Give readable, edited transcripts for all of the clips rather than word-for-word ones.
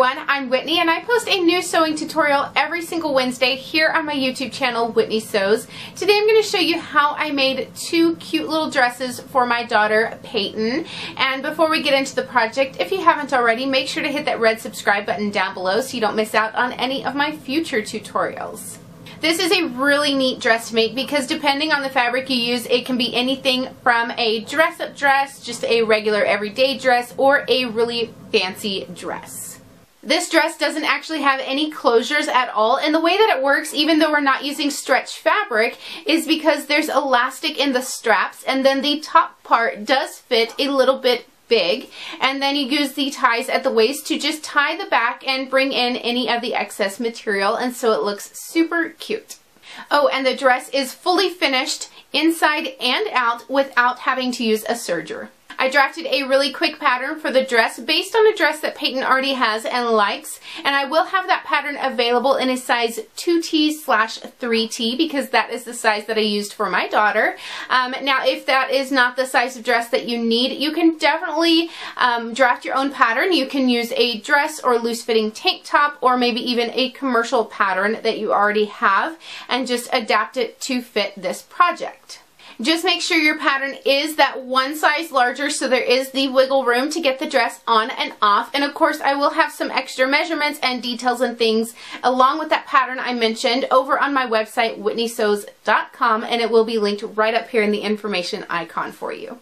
everyone, I'm Whitney and I post a new sewing tutorial every single Wednesday here on my YouTube channel, Whitney Sews. Today I'm going to show you how I made two cute little dresses for my daughter, Peyton. And before we get into the project, if you haven't already, make sure to hit that red subscribe button down below so you don't miss out on any of my future tutorials. This is a really neat dress to make because depending on the fabric you use, it can be anything from a dress-up dress, just a regular everyday dress, or a really fancy dress. This dress doesn't actually have any closures at all, and the way that it works, even though we're not using stretch fabric, is because there's elastic in the straps, and then the top part does fit a little bit big, and then you use the ties at the waist to just tie the back and bring in any of the excess material, and so it looks super cute. Oh, and the dress is fully finished inside and out without having to use a serger. I drafted a really quick pattern for the dress based on a dress that Peyton already has and likes, and I will have that pattern available in a size 2T/3T because that is the size that I used for my daughter. Now, if that is not the size of dress that you need, you can definitely draft your own pattern. You can use a dress or loose-fitting tank top or maybe even a commercial pattern that you already have and just adapt it to fit this project. Just make sure your pattern is that one size larger so there is the wiggle room to get the dress on and off. And of course I will have some extra measurements and details and things along with that pattern I mentioned over on my website whitneysews.com, and it will be linked right up here in the information icon for you.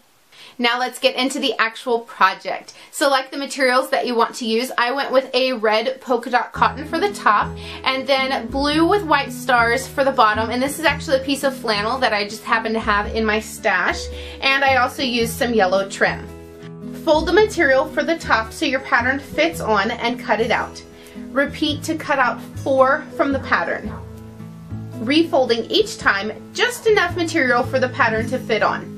Now let's get into the actual project. Select the materials that you want to use. I went with a red polka dot cotton for the top and then blue with white stars for the bottom, and this is actually a piece of flannel that I just happen to have in my stash, and I also used some yellow trim. Fold the material for the top so your pattern fits on and cut it out. Repeat to cut out 4 from the pattern, refolding each time just enough material for the pattern to fit on.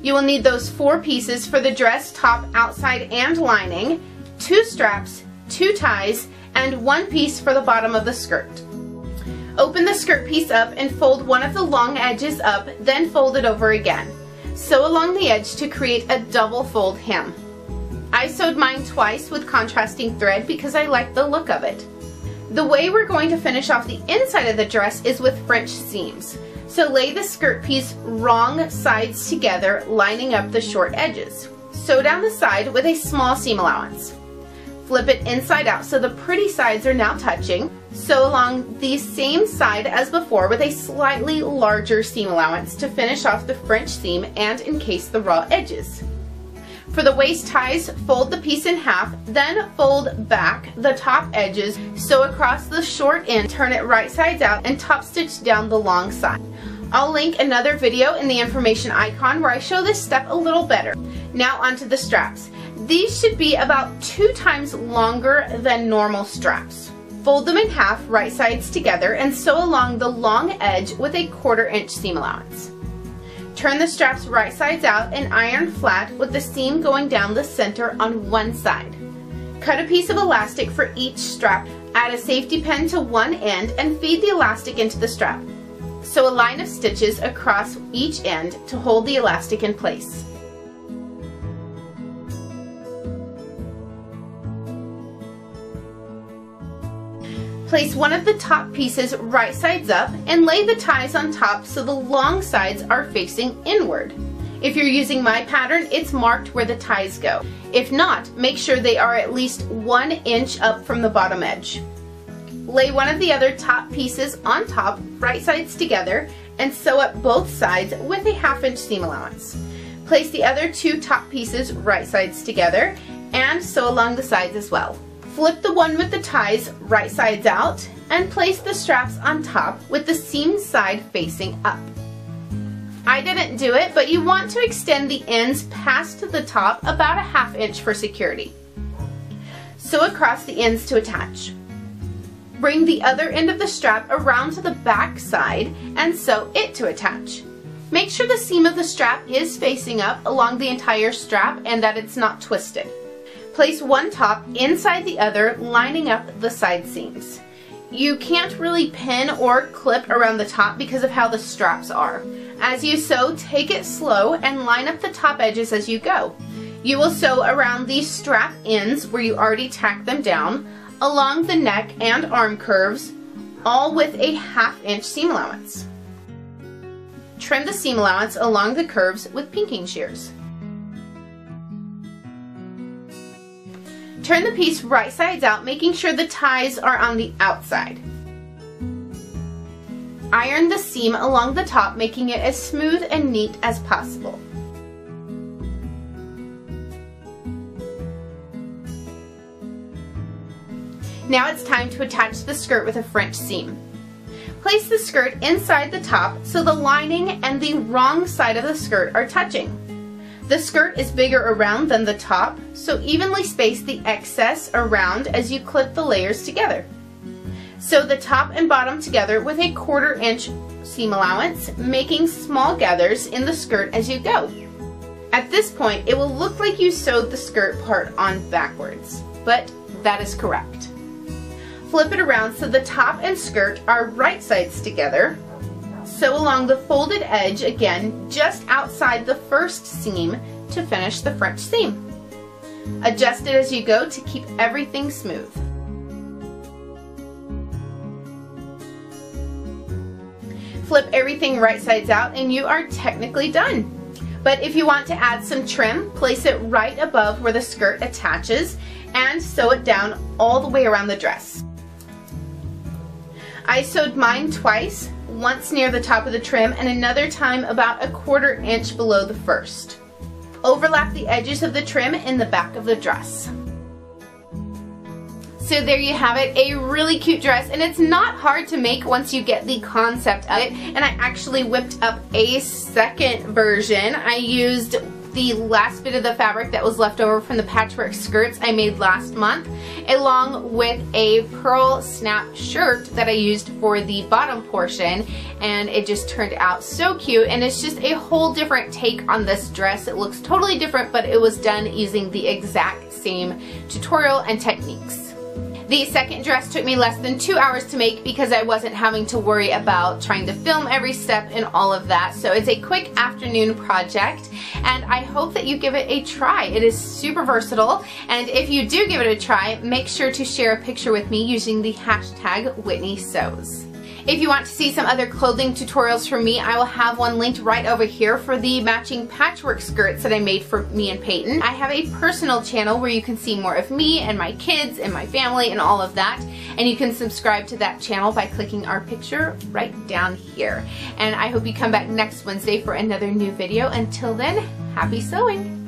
You will need those 4 pieces for the dress, top, outside, and lining, 2 straps, 2 ties, and 1 piece for the bottom of the skirt. Open the skirt piece up and fold one of the long edges up, then fold it over again. Sew along the edge to create a double fold hem. I sewed mine twice with contrasting thread because I like the look of it. The way we're going to finish off the inside of the dress is with French seams. So lay the skirt piece wrong sides together, lining up the short edges. Sew down the side with a small seam allowance. Flip it inside out so the pretty sides are now touching. Sew along the same side as before with a slightly larger seam allowance to finish off the French seam and encase the raw edges. For the waist ties, fold the piece in half, then fold back the top edges, sew across the short end, turn it right sides out, and top stitch down the long side. I'll link another video in the information icon where I show this step a little better. Now onto the straps. These should be about 2 times longer than normal straps. Fold them in half, right sides together, and sew along the long edge with a 1/4 inch seam allowance. Turn the straps right sides out and iron flat with the seam going down the center on one side. Cut a piece of elastic for each strap. Add a safety pin to one end and feed the elastic into the strap. Sew a line of stitches across each end to hold the elastic in place. Place one of the top pieces right sides up and lay the ties on top so the long sides are facing inward. If you're using my pattern, it's marked where the ties go. If not, make sure they are at least 1 inch up from the bottom edge. Lay one of the other top pieces on top, right sides together, and sew up both sides with a 1/2 inch seam allowance. Place the other 2 top pieces right sides together and sew along the sides as well. Flip the one with the ties right sides out and place the straps on top with the seam side facing up. I didn't do it, but you want to extend the ends past the top about a 1/2 inch for security. Sew across the ends to attach. Bring the other end of the strap around to the back side and sew it to attach. Make sure the seam of the strap is facing up along the entire strap and that it's not twisted. Place one top inside the other, lining up the side seams. You can't really pin or clip around the top because of how the straps are. As you sew, take it slow and line up the top edges as you go. You will sew around these strap ends where you already tacked them down, along the neck and arm curves, all with a 1/2 inch seam allowance. Trim the seam allowance along the curves with pinking shears. Turn the piece right sides out, making sure the ties are on the outside. Iron the seam along the top, making it as smooth and neat as possible. Now it's time to attach the skirt with a French seam. Place the skirt inside the top so the lining and the wrong side of the skirt are touching. The skirt is bigger around than the top, so evenly space the excess around as you clip the layers together. Sew the top and bottom together with a 1/4 inch seam allowance, making small gathers in the skirt as you go. At this point, it will look like you sewed the skirt part on backwards, but that is correct. Flip it around so the top and skirt are right sides together. Sew along the folded edge again just outside the first seam to finish the French seam. Adjust it as you go to keep everything smooth. Flip everything right sides out and you are technically done. But if you want to add some trim, place it right above where the skirt attaches and sew it down all the way around the dress. I sewed mine twice, once near the top of the trim and another time about a 1/4 inch below the first. Overlap the edges of the trim in the back of the dress. So there you have it, a really cute dress, and it's not hard to make once you get the concept of it. And I actually whipped up a second version. I used the last bit of the fabric that was left over from the patchwork skirts I made last month, along with a pearl snap shirt that I used for the bottom portion, and it just turned out so cute. And it's just a whole different take on this dress. It looks totally different, but it was done using the exact same tutorial and techniques. The second dress took me less than 2 hours to make because I wasn't having to worry about trying to film every step and all of that. So it's a quick afternoon project, and I hope that you give it a try. It is super versatile, and if you do give it a try, make sure to share a picture with me using the hashtag Whitney Sews. If you want to see some other clothing tutorials from me, I will have one linked right over here for the matching patchwork skirts that I made for me and Peyton. I have a personal channel where you can see more of me and my kids and my family and all of that, and you can subscribe to that channel by clicking our picture right down here. And I hope you come back next Wednesday for another new video. Until then, happy sewing!